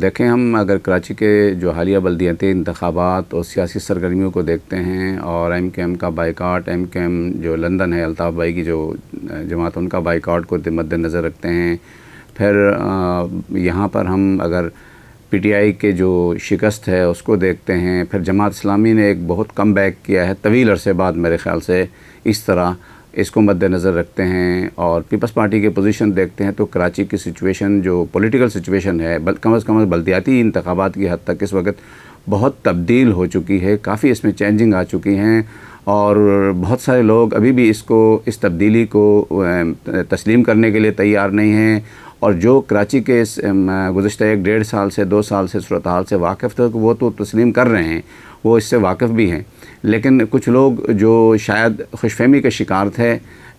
देखें, हम अगर कराची के जो हालिया बल्दियाती इंतखाबात और सियासी सरगर्मियों को देखते हैं और MKM का बाइकाट, MKM जो लंदन है, अल्ताफ़ भाई की जो जमात, उनका बाइकाट को मद्देनज़र रखते हैं, फिर यहाँ पर हम अगर PTI के जो शिकस्त है उसको देखते हैं, फिर जमात इस्लामी ने एक बहुत कम बैक किया है तवील अरसे बाद मेरे ख़्याल से, इस तरह इसको मद्देनज़र रखते हैं और पीपल्स पार्टी के पोजीशन देखते हैं तो कराची की सिचुएशन जो पॉलिटिकल सिचुएशन है कम अज़ कम बल्दियाती इंतखाबात की हद तक इस वक्त बहुत तब्दील हो चुकी है, काफ़ी इसमें चेंजिंग आ चुकी हैं और बहुत सारे लोग अभी भी इस तब्दीली को तस्लीम करने के लिए तैयार नहीं हैं। और जो कराची के इस गुज़श्ता 1-1.5 साल से 2 साल से सूरत हाल से वाकिफ़ थे वो तो तस्लीम कर रहे हैं, वो इससे वाकिफ़ भी हैं, लेकिन कुछ लोग जो शायद खुशफहमी के शिकार थे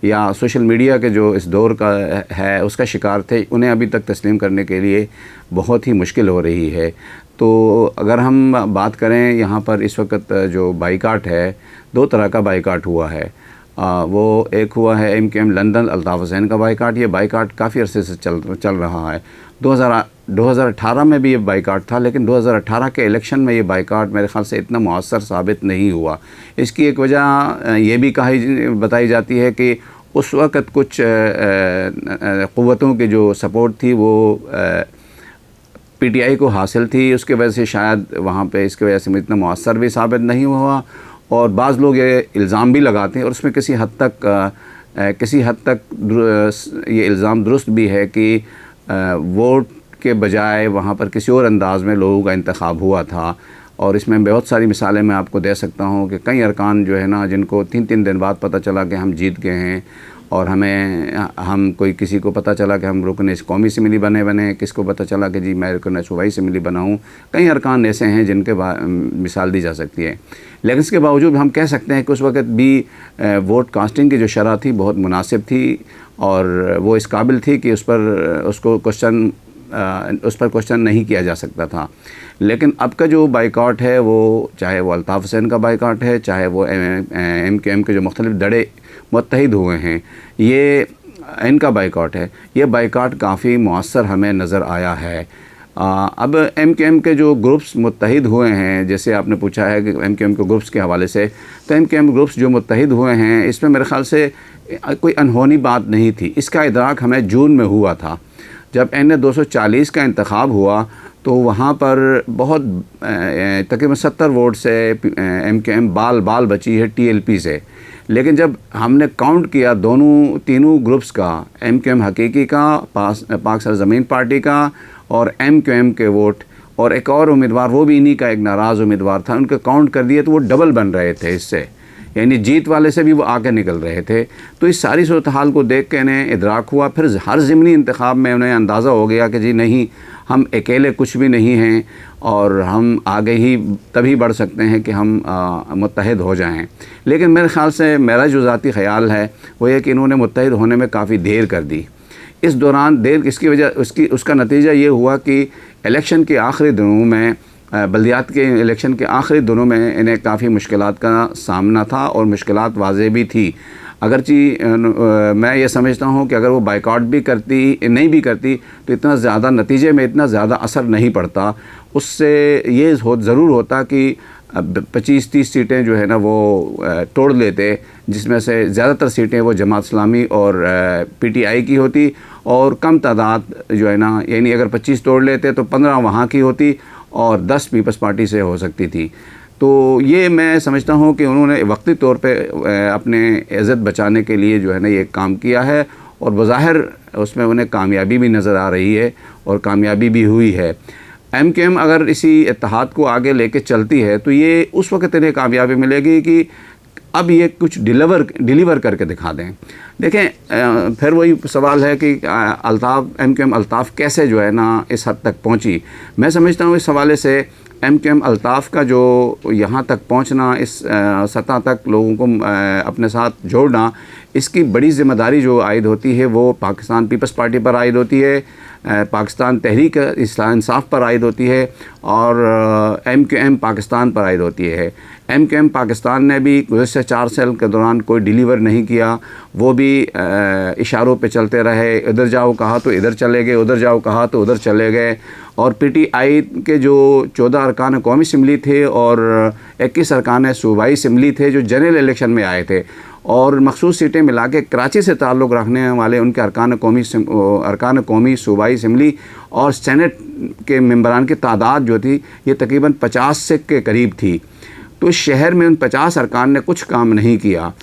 या सोशल मीडिया के जो इस दौर का है उसका शिकार थे, उन्हें अभी तक तस्लीम करने के लिए बहुत ही मुश्किल हो रही है। तो अगर हम बात करें यहाँ पर इस वक्त जो बाइकाट है, 2 तरह का बाइकाट हुआ है। वो एक हुआ है MKM लंदन अल्ताफ़ हुसैन का बाइकाट। ये बाइकाट काफ़ी अरसे से चल रहा है। 2018 में भी ये बाइकाट था, लेकिन 2018 के इलेक्शन में ये बाइकाट मेरे ख़्याल से इतना मौसर साबित नहीं हुआ। इसकी एक वजह ये भी बताई जाती है कि उस वक़्त कुछ क़ुव्वतों की जो सपोर्ट थी वो PTI को हासिल थी, उसकी वजह से शायद वहाँ पे इसकी वजह से इतना मौसर भी साबित नहीं हुआ। और बाज़ लोग ये इल्ज़ाम भी लगाते हैं और उसमें किसी हद तक ये इल्ज़ाम दुरुस्त भी है कि वोट के बजाय वहाँ पर किसी और अंदाज़ में लोगों का इंतखाब हुआ था। और इसमें बहुत सारी मिसालें मैं आपको दे सकता हूँ कि कई अरकान जो है ना, जिनको 3-3 दिन बाद पता चला कि हम जीत गए हैं और हम किसी को पता चला कि हम रुकन कौमी असम्बली बने, किसको पता चला कि जी मैं रुकन सूबाई असम्बली बना हूँ। कई अरकान ऐसे हैं जिनके मिसाल दी जा सकती है, लेकिन इसके बावजूद हम कह सकते हैं कि उस वक़्त भी वोट कास्टिंग की जो शरह थी बहुत मुनासिब थी और वो इस काबिल थी कि उस पर क्वेश्चन नहीं किया जा सकता था। लेकिन अब का जो बाइकाट है, वो चाहे वो अल्ताफ़ हुसैन का बाइकाट है, चाहे वो MKM के जो मुख्तलिफ दड़े मुत्तहिद हुए हैं, ये इनका बाइकाट है, ये बाइकाट काफ़ी मौसर हमें नज़र आया है। अब MKM के जो ग्रुप्स मुत्तहिद हुए हैं, जैसे आपने पूछा है कि MKM के ग्रुप्स के हवाले से, तो MKM ग्रुप्स जो मुत्तहिद हुए हैं इसमें मेरे ख़्याल से कोई अनहोनी बात नहीं थी। इसका इदराक हमें जून में हुआ था जब NA 240 का इंतखाब हुआ, तो वहाँ पर बहुत तकरीबन 70 वोट से MKM बाल बची है TLP से। लेकिन जब हमने काउंट किया तीनों ग्रुप्स का, MKM हकीकी का, पाक सरज़मीन पार्टी का और MKM के वोट और एक और उम्मीदवार, वो भी इन्हीं का एक नाराज़ उम्मीदवार था, उनका काउंट कर दिए तो वो डबल बन रहे थे इससे, यानी जीत वाले से भी वो आगे निकल रहे थे। तो इस सारी सूरत हाल को देख के इन्हें इदराक हुआ। फिर हर ज़िमनी इंतखाब में उन्हें अंदाज़ा हो गया कि जी नहीं, हम अकेले कुछ भी नहीं हैं और हम आगे ही तभी बढ़ सकते हैं कि हम मुत्तहिद हो जाएं। लेकिन मेरे ख़्याल से मेरा जो ज़ाती ख़याल है वो ये कि इन्होंने मुत्तहिद होने में काफ़ी देर कर दी। इस दौरान इसकी वजह उसका नतीजा ये हुआ कि इलेक्शन के आखिरी दिनों में, बल्दियात के इलेक्शन के आखिरी दिनों में इन्हें काफ़ी मुश्किलात का सामना था और मुश्किलात वाज़ेह भी थी। अगरची मैं ये समझता हूँ कि अगर वो बाइकाट भी नहीं भी करती तो इतना ज़्यादा नतीजे में इतना ज़्यादा असर नहीं पड़ता। उससे ये ज़रूर होता कि 25-30 सीटें जो है ना वो तोड़ लेते, जिसमें से ज़्यादातर सीटें वो जमात इस्लामी और PTI की होती और कम तादाद जो है ना, यानी अगर 25 तोड़ लेते तो 15 वहाँ की होती और 10 पीपल्स पार्टी से हो सकती थी। तो ये मैं समझता हूँ कि उन्होंने वक्ती तौर पे अपने इज़्ज़त बचाने के लिए जो है ना ये काम किया है और बज़ाहिर उसमें उन्हें कामयाबी भी नज़र आ रही है और कामयाबी भी हुई है। MKM अगर इसी इत्तेहाद को आगे लेके चलती है तो ये उस वक़्त इन्हें कामयाबी मिलेगी कि अब ये कुछ डिलीवर करके दिखा दें। देखें, फिर वही सवाल है कि MKM अल्ताफ़ कैसे जो है ना इस हद तक पहुंची। मैं समझता हूँ इस हवाले से MKM अल्ताफ़ का जो यहाँ तक पहुँचना, इस सतह तक लोगों को अपने साथ जोड़ना, इसकी बड़ी ज़िम्मेदारी जो आयद होती है वो पाकिस्तान पीपल्स पार्टी पर आयद होती है, पाकिस्तान तहरीक इंसाफ पर आयद होती है और MKM पाकिस्तान पर आयद होती है। MKM पाकिस्तान ने भी गुज़श्ता 4 साल के दौरान कोई डिलीवर नहीं किया, वो भी इशारों पे चलते रहे। इधर जाओ कहा तो इधर चले गए, उधर जाओ कहा तो उधर चले गए और पीटीआई के जो 14 अरकान कौमी असम्बली थे और 21 अरकान सूबाई असम्बली थे जो जनरल इलेक्शन में आए थे, और मखसूस सीटें मिला के कराची से ताल्लुक़ रखने वाले उनके अरकान कौमी सूबाई असम्बली और सेनेट के मेंबरान की तादाद जो थी ये तकरीबन 50 से के करीब थी। तो शहर में उन 50 अरकान ने कुछ काम नहीं किया।